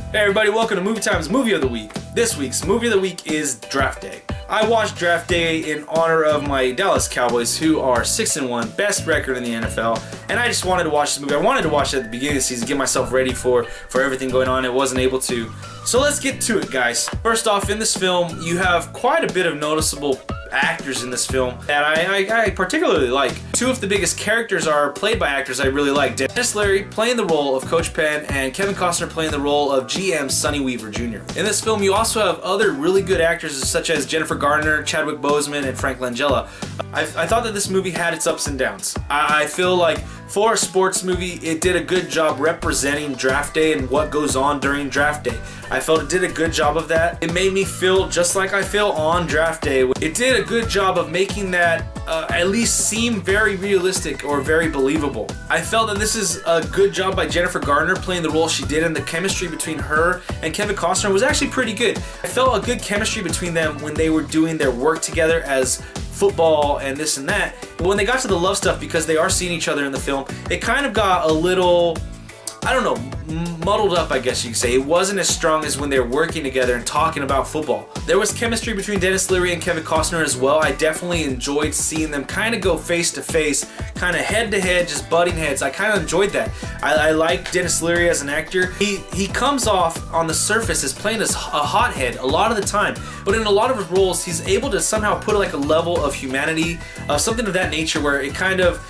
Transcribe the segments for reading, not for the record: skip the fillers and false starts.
Hey everybody, welcome to Movie Time's Movie of the Week. This week's Movie of the Week is Draft Day. I watched Draft Day in honor of my Dallas Cowboys, who are 6-1, best record in the NFL, and I just wanted to watch this movie. I wanted to watch it at the beginning of the season, get myself ready for everything going on. I wasn't able to. So let's get to it, guys. First off, in this film, you have quite a bit of noticeable actors in this film that I particularly like. Two of the biggest characters are played by actors I really like. Denis Leary playing the role of Coach Penn and Kevin Costner playing the role of GM Sonny Weaver Jr. In this film, you also have other really good actors such as Jennifer Garner, Chadwick Boseman, and Frank Langella. I thought that this movie had its ups and downs. I feel like for a sports movie, it did a good job representing Draft Day and what goes on during Draft Day. I felt it did a good job of that. It made me feel just like I feel on Draft Day. It did a good job of making that at least seem very realistic or very believable. I felt that this is a good job by Jennifer Garner playing the role she did, and the chemistry between her and Kevin Costner was actually pretty good. I felt a good chemistry between them when they were doing their work together as football and this and that. But when they got to the love stuff, because they are seeing each other in the film, it kind of got a little, I don't know, muddled up, I guess you could say. It wasn't as strong as when they were working together and talking about football. There was chemistry between Denis Leary and Kevin Costner as well. I definitely enjoyed seeing them kind of go face to face, kind of head to head, just butting heads. I kind of enjoyed that. I like Denis Leary as an actor. He comes off on the surface as playing as a hothead a lot of the time, but in a lot of his roles, he's able to somehow put like a level of humanity, something of that nature, where it kind of,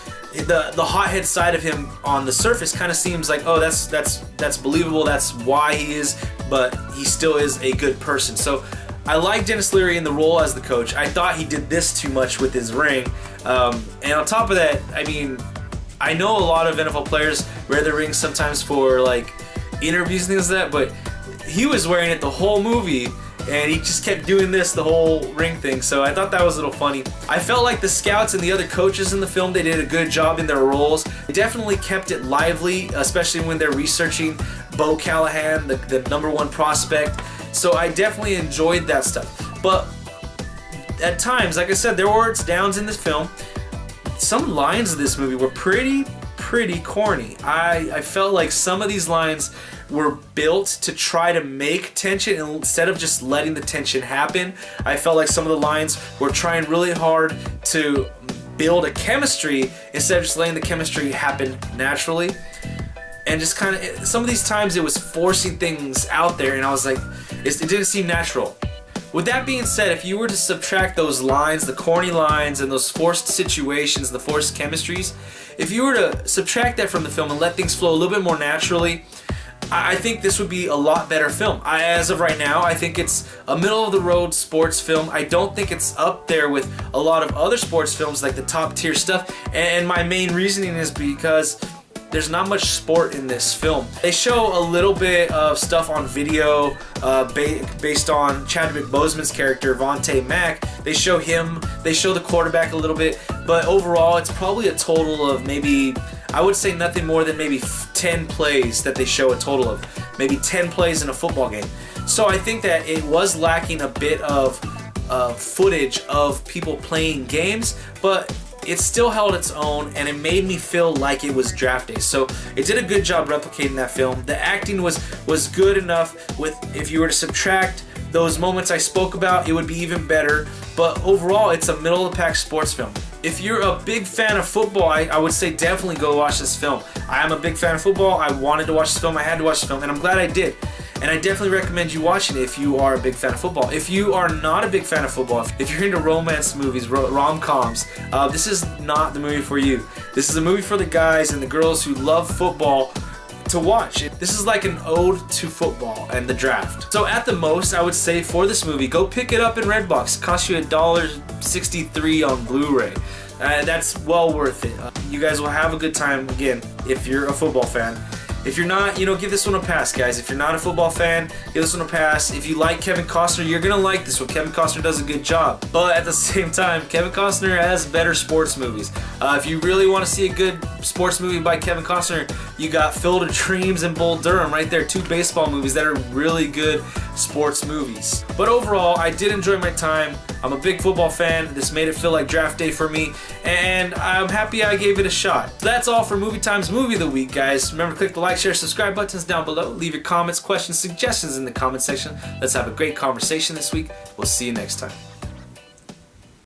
the hothead side of him on the surface kind of seems like, oh, that's believable, that's why he is, but he still is a good person. So I like Denis Leary in the role as the coach. I thought he did this too much with his ring, and on top of that, I mean, I know a lot of NFL players wear their rings sometimes for like interviews and things like that, but he was wearing it the whole movie, and he just kept doing this, the whole ring thing, so I thought that was a little funny. I felt like the scouts and the other coaches in the film, they did a good job in their roles. They definitely kept it lively, especially when they're researching Bo Callahan, the #1 prospect. So I definitely enjoyed that stuff. But at times, like I said, there were its downs in this film. Some lines of this movie were pretty corny. I felt like some of these lines were built to try to make tension instead of just letting the tension happen. I felt like some of the lines were trying really hard to build a chemistry instead of just letting the chemistry happen naturally. And just kind of, some of these times it was forcing things out there, and I was like, it didn't seem natural. With that being said, if you were to subtract those lines, the corny lines and those forced situations, the forced chemistries, if you were to subtract that from the film and let things flow a little bit more naturally, I think this would be a lot better film. As of right now, I think it's a middle-of-the-road sports film. I don't think it's up there with a lot of other sports films, like the top-tier stuff. And my main reasoning is because there's not much sport in this film. They show a little bit of stuff on video based on Chadwick Boseman's character, Vontae Mack. They show him, they show the quarterback a little bit, but overall it's probably a total of maybe, I would say nothing more than maybe 10 plays that they show a total of. Maybe 10 plays in a football game. So I think that it was lacking a bit of footage of people playing games, but it still held its own, and it made me feel like it was Draft Day. So it did a good job replicating that film. The acting was good enough. With, if you were to subtract those moments I spoke about, it would be even better. But overall, it's a middle-of-the-pack sports film. If you're a big fan of football, I would say definitely go watch this film. I am a big fan of football. I wanted to watch this film. I had to watch this film, and I'm glad I did. And I definitely recommend you watching it if you are a big fan of football. If you are not a big fan of football, if you're into romance movies, rom-coms, this is not the movie for you. This is a movie for the guys and the girls who love football to watch. This is like an ode to football and the draft. So at the most, I would say for this movie, go pick it up in Redbox. It costs you $1.63 on Blu-ray. That's well worth it. You guys will have a good time, again, if you're a football fan. If you're not, give this one a pass, guys. If you're not a football fan, give this one a pass. If you like Kevin Costner, you're gonna like this one. Kevin Costner does a good job. But at the same time, Kevin Costner has better sports movies. If you really want to see a good sports movie by Kevin Costner, you got Field of Dreams and Bull Durham right there. Two baseball movies that are really good sports movies. But overall, I did enjoy my time. I'm a big football fan. This made it feel like Draft Day for me, and I'm happy I gave it a shot. So that's all for Movie Time's Movie of the Week, guys. Remember, click the like, like, share, subscribe buttons down below. Leave your comments, questions, suggestions in the comment section. Let's have a great conversation this week. We'll see you next time.